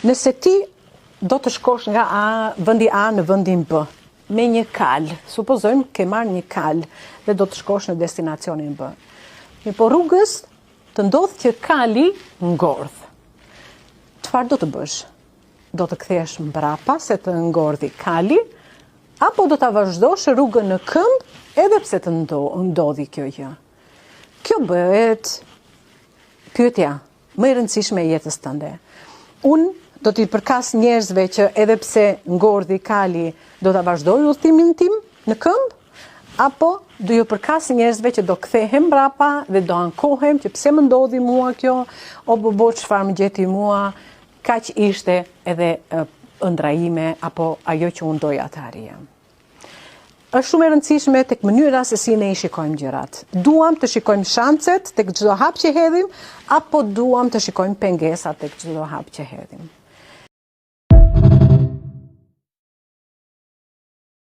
Nëse ti do të shkosh nga vendi A në vendin B, me një kal, supozojmë ke marrë një kal dhe do të shkosh në destinacionin B. Po rrugës të ndodh që kali ngordh. Çfarë do të bësh? Do të kthesh mbrapa se të ngordhi kali, apo do ta vazhdosh rrugën në këmbë edhe pse të ndodhi kjo gjë? Kjo bëhet pyetja më e rëndësishme e jetës tënde. Unë do t'i përkas njerëzve që edhe pse ngordhi kali do ta vazhdoj udhëtimin tim në këmbë, apo do ju përkas njerëzve që do kthehem mbrapa dhe do ankohem që pse më ndodhi mua kjo, o bëbo çfarë më gjeti mua, kaq ishte edhe ëndra ime apo ajo që unë doja të arrija. Është shumë e rëndësishme tek mënyra se si ne i shikojmë gjërat. Duam të shikojmë shanset tek çdo hap që hedhim, apo duam të shikojmë pengesat tek çdo hap që hedhim.